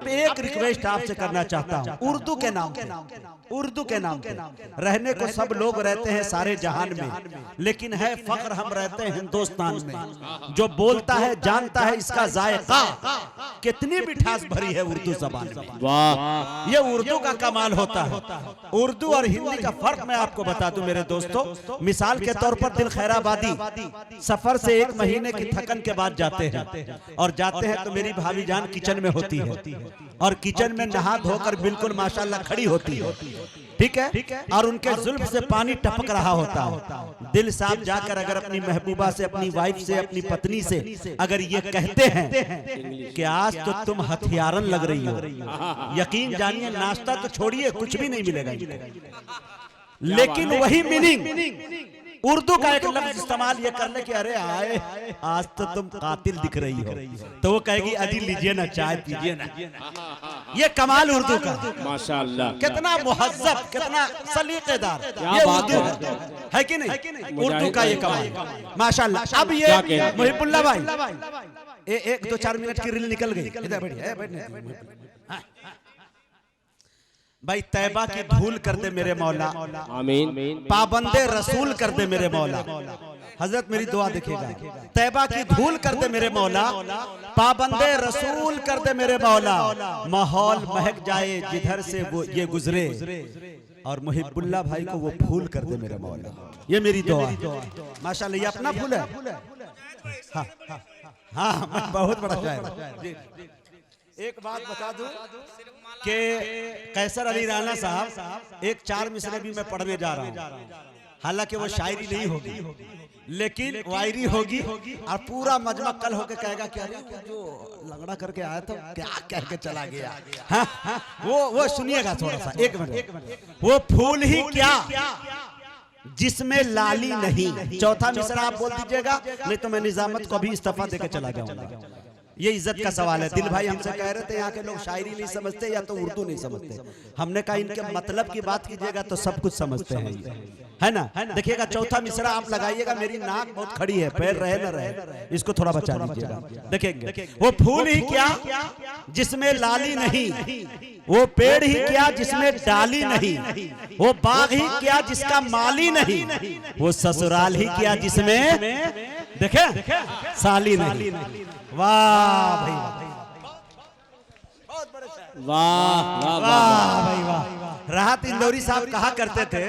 अब एक रिक्वेस्ट आपसे करना चाहता हूँ, उर्दू के नाम पे रहने को सब लोग रहते हैं सारे जहान में, लेकिन है फख्र हम रहते हैं हिंदुस्तान में। जो बोलता है जानता है इसका जायका कितनी मिठास भरी है उर्दू जबान में। वाह, ये उर्दू का कमाल होता है। उर्दू और हिंदी का फर्क मैं आपको बता दूं मेरे दोस्तों। मिसाल के तौर पर दिल खैराबादी सफर से 1 महीने की थकन के बाद जाते हैं, और जाते हैं तो मेरी भाभी जान किचन में होती है, और किचन में नहा धोकर बिल्कुल माशाल्लाह खड़ी होती है, ठीक है, और उनके जुल्फ से पानी टपक रहा होता है। दिल साहब जाकर अगर अपनी महबूबा से, अपनी वाइफ से, अपनी पत्नी से अगर ये कहते हैं कि आज तो तुम हथियारन लग रही हो, यकीन जानिए नाश्ता तो छोड़िए कुछ भी नहीं मिलेगा। लेकिन वही मीनिंग उर्दू का एक लफ्ज इस्तेमाल ये करने की, अरे आए आज तो तुम कातिल दिख रही हो, तो वो कहेगी अजी लीजिए ना चाय पीजिए ना। ये कमाल उर्दू का, माशाअल्लाह, कितना मुहज्जब, कितना सलीकेदार ये उर्दू है कि नहीं? उर्दू का ये कमाल माशाअल्लाह। अब ये मुहिबुल्लाह भाई 1-2-4 मिनट की रील निकल गई, इधर बैठिए भाई। तैबा की धूल कर दे मेरे मौला, आमीन। पाबंदे रसूल कर दे मेरे मौला। हजरत मेरी दुआ देखिएगा, तैबा की धूल कर दे मेरे मौला, पाबंदे रसूल कर दे मेरे मौला। माहौल महक जाए जिधर से वो ये गुजरे, और मुहिबुल्लाह भाई को वो फूल कर दे मेरे मौला। ये मेरी दुआ माशाल्लाह। ये अपना फूल है। हाँ, बहुत बड़ा शायर। एक बात बता दूं कि कैसर अली राना साहब एक 4 मिसरे भी मैं पढ़ने जा रहा हूँ। हालांकि वो शायरी नहीं होगी, लेकिन वायरी होगी, और पूरा मजमा कल होके कहेगा कि अरे जो लंगड़ा करके आया था क्या कह के चला गया। हाँ, वो सुनिएगा थोड़ा सा, 1 मिनट। वो फूल ही क्या जिसमें लाली नहीं। चौथा मिसरा आप बोल दीजिएगा, नहीं तो मैं निजामत को भी इस्तीफा देकर चला जाऊंगा। ये इज्जत का सवाल है। दिल भाई हमसे कह रहे थे यहाँ के लोग शायरी नहीं समझते या तो उर्दू नहीं समझते। हमने कहा इनके मतलब की बात कीजिएगा तो सब कुछ समझते हैं, है ना? देखिएगा चौथा मिसरा आप लगाइएगा, मेरी नाक बहुत खड़ी है, पैर रहे ना रहे, इसको थोड़ा बचा लीजिएगा। देखेंगे वो फूल ही क्या जिसमें लाली नहीं, वो पेड़ ही क्या जिसमें डाली नहीं, वो बाग ही क्या जिसका माली नहीं, वो ससुराल ही क्या जिसमें देखे साली नहीं। वाह भाई वाह भाई वाह। राहत इंदौरी साहब कहा करते थे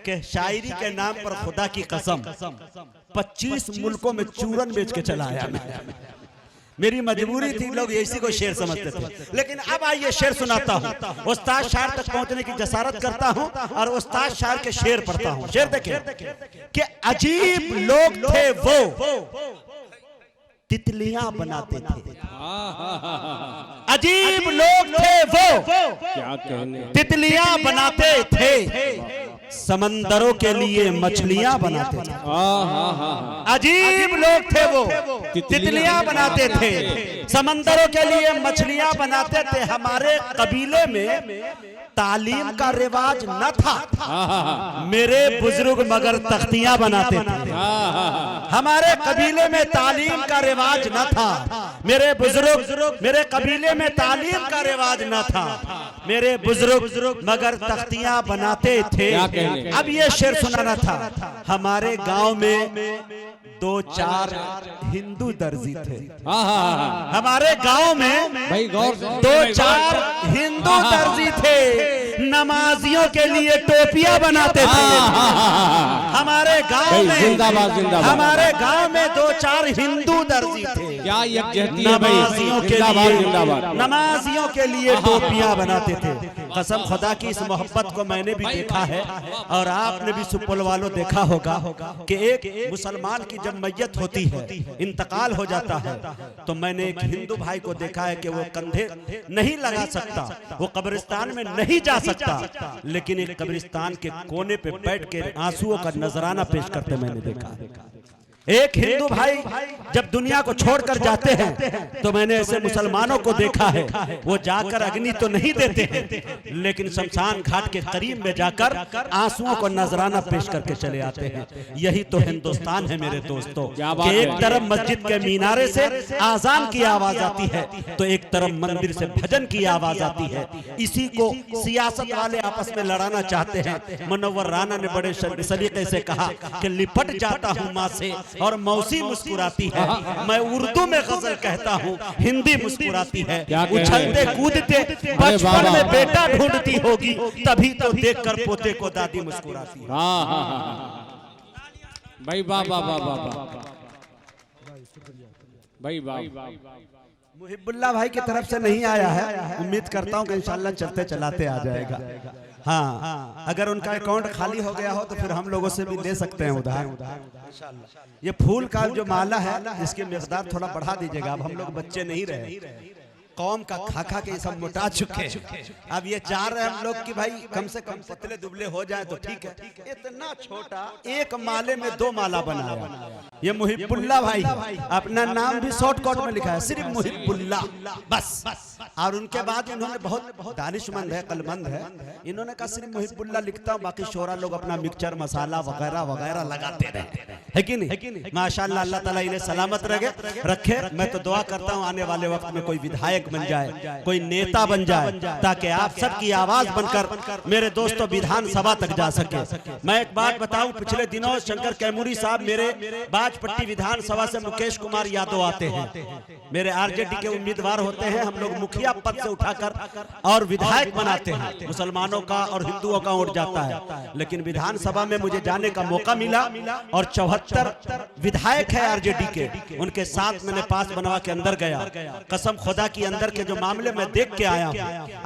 कि शायरी के नाम पर खुदा की कसम 25 मुल्कों में चूरन बेच के चला आया मैं। मेरी मजबूरी थी, लोग इसी को शेर समझते थे। लेकिन अब आइए शेर सुनाता हूँ, उस्ताद शायर तक पहुंचने की जसारत करता हूँ और उस्ताद शायर के शेर पढ़ता हूँ। शेर देखें कि अजीब लोग थे वो तितलियां बनाते थे। अजीब लोग थे वो क्या कहने, तितलियां बनाते थे, समंदरों के लिए मछलियां बनाते थे। अजीब लोग थे वो तितलियां बनाते थे, समंदरों के लिए मछलियां बनाते थे। हमारे कबीले में तालीम का रिवाज न था, मेरे बुजुर्ग मगर तख्तियां बनाते थे। हमारे कबीले में तालीम का रिवाज न था, मेरे बुजुर्ग, मेरे कबीले में तालीम का रिवाज न था, मेरे बुजुर्ग मगर तख्तियां बनाते थे। अब ये शेर सुनाना था। हमारे गांव में 2-4 हिंदू दर्जी थे। हमारे गांव में 2-4 हिंदू दर्जी थे, नमाजियों के लिए टोपियां बनाते थे। हमारे गांव में जिंदाबाद जिंदाबाद, हमारे गांव में 2-4 हिंदू दर्जी थे। क्या नमाजियों के लिए, नमाजियों के लिए टोपियां बनाते थे। कसम खुदा की इस मोहब्बत को मैंने भी देखा है और आपने भी सुपौल वालों देखा होगा कि एक मुसलमान की जब मैयत होती है, इंतकाल हो जाता है, तो मैंने एक हिंदू भाई को देखा है कि वो कंधे नहीं लगा सकता, वो कब्रिस्तान में नहीं जा सकता, लेकिन एक कब्रिस्तान के कोने पे बैठ के आंसुओं का नजराना पेश करते मैंने देखा। एक हिंदू भाई जब दुनिया को छोड़कर जाते हैं तो मैंने ऐसे मुसलमानों को देखा है, वो जाकर अग्नि तो नहीं देते हैं लेकिन शमशान घाट के करीब में जाकर आंसुओं को नजराना पेश करके चले आते हैं। यही तो हिंदुस्तान है मेरे दोस्तों कि एक तरफ मस्जिद के मीनारे से आजान की आवाज आती है तो एक तरफ मंदिर से भजन की आवाज आती है। इसी को सियासत वाले आपस में लड़ाना चाहते हैं। मुनव्वर राना ने बड़े सलीके से कहा कि लिपट जाता हूं मां से और मौसी मुस्कुराती है, मैं उर्दू में गजल कहता हूँ, हिंदी मुस्कुराती है। उछलते कूदते बचपन में बेटा ढूंढती होगी, तभी तो देखकर पोते को दादी मुस्कुराती है। भाई वाह वाह वाह वाह भाई वाह। मुहिबुल्लाह भाई की तरफ से नहीं आया है, उम्मीद करता हूँ कि इंशाल्लाह चलते चलाते आ जाएगा। हाँ, अगर उनका अकाउंट खाली हो गया हो तो फिर हम लोगों से भी ले सकते हैं उधार। ये फूल का जो माला है इसकी मिकदार थोड़ा बढ़ा दीजिएगा। अब हम लोग बच्चे नहीं रहे, कौम का खा खा के सब मोटा चुके। अब ये चाह रहे हम लोग कि भाई कम से कम पतले दुबले हो जाए तो ठीक है। इतना छोटा एक माले में 2 माला बनाया। ये मुहिबुल्लाह भाई अपना नाम भी शॉर्टकट में लिखा है, सिर्फ मुहिबुल्लाह बस। और उनके बाद इन्होंने बहुत दानिशमंद है, कलमंद है, इन्होंने कहा सिर्फ मुहिबुल्लाह लिखता हूँ, बाकी शोरा लोग अपना मिक्सचर मसाला वगैरह वगैरह लगाते रहे। है कि नहीं? माशाअल्लाह, अल्लाह ताला इन्हें सलामत रखे। मैं तो दुआ करता हूँ आने वाले वक्त में कोई विधायक बन जाए, कोई नेता बन जाए, ताकि आप सबकी आवाज बनकर मेरे दोस्तों विधानसभा तक जा सके। मैं एक बात बताऊं, पिछले दिनों शंकर कैमूरी साहब मेरे बाजपट्टी विधानसभा से मुकेश कुमार यादव आते हैं, मेरे आरजेडी के उम्मीदवार होते हैं। हम लोग मुखिया पद से उठाकर और विधायक बनाते हैं, मुसलमानों का और हिंदुओं का वोट जाता है। लेकिन विधानसभा में मुझे जाने का मौका मिला और 74 विधायक है आरजेडी के, उनके साथ मैंने पास बनवा के अंदर गया। कसम खुदा की अंदर के जो मामले मैं देख के आया हूं।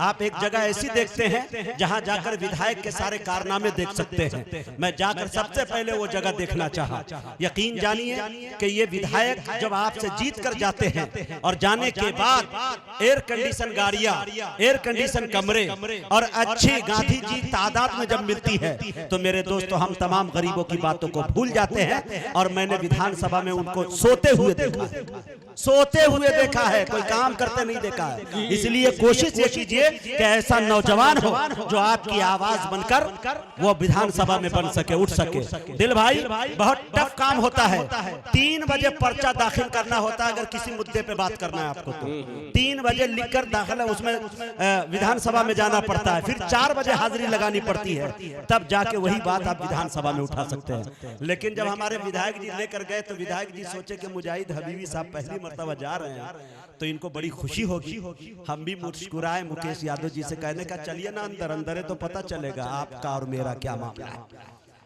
आप एक जगह ऐसी देखते हैं जहां जाकर विधायक के सारे कारनामे देख सकते हैं। मैं जाकर सबसे पहले वो जगह देखना चाहा। यकीन जानिए कि ये विधायक जब आपसे जीत कर जाते हैं और जाने के बाद एयर कंडीशन गाड़ियां, एयर कंडीशन कमरे और अच्छी गांधी जी तादाद में जब मिलती है तो मेरे दोस्तों हम तमाम गरीबों की बातों को भूल जाते हैं। और मैंने विधानसभा में उनको सोते हुए देखा है, कोई काम करते नहीं देखा है। इसलिए कोशिश ये कीजिए कि ऐसा नौजवान हो जो आपकी आवाज बनकर वो विधानसभा में बन सके, उठ सके। दिल भाई बहुत टफ काम होता है। 3 बजे पर्चा दाखिल करना होता है, अगर किसी मुद्दे पे बात करना है आपको तो 3 बजे लिखकर दाखिल उसमें विधानसभा में जाना पड़ता है, फिर 4 बजे हाजिरी लगानी पड़ती है, तब जाके वही बात आप विधानसभा में उठा सकते हैं। लेकिन जब हमारे विधायक जी लेकर गए तो विधायक जी सोचे कि मुजाहिद हबीबी साहब पहली मर्तबा जा रहे हैं तो इनको बड़ी खुशी होगी। हम भी मुस्कुराए मुकेश यादव जी से, कहने का चलिए ना अंदर, अंदर है तो पता चलेगा आपका और मेरा क्या मामला है।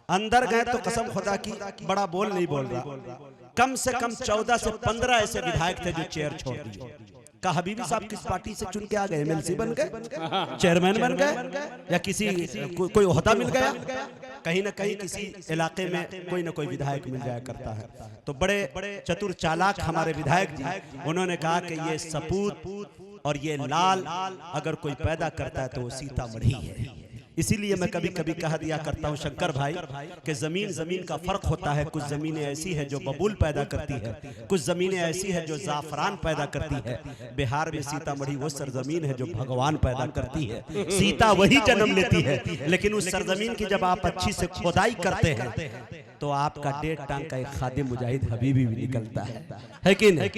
अंदर गए तो कसम खुदा की बड़ा बोल नहीं बोल रहा, कम से कम 14 से 15 ऐसे विधायक थे जो चेयर छोड़ दिए। का हबीबी साहब किस पार्टी से चुन के आ गए? एमएलसी बन गए, चेयरमैन बन गए, या किसी कोई ओहदा मिल गया? कहीं ना कहीं किसी इलाके में कोई ना कोई विधायक मिल जाया करता है। तो बड़े चतुर चालाक हमारे विधायक जी, उन्होंने कहा कि ये सपूत और ये लाल अगर कोई पैदा करता है तो वो सीतामढ़ी है। इसीलिए मैं कभी कभी कह दिया करता हूं शंकर भाई कि जमीन का फर्क होता है। कुछ जमीनें ऐसी है जो बबूल पैदा करती है, कुछ जमीनें ऐसी है जो जाफरान पैदा करती है। बिहार में सीतामढ़ी वो सरजमीन है जो भगवान पैदा करती है, सीता वही जन्म लेती है। लेकिन उस सरजमीन की जब आप अच्छी से खुदाई करते हैं तो आपका 1.5 टांग का एक खादिम मुजाहिद हबीबी भी निकलता है कि नहीं?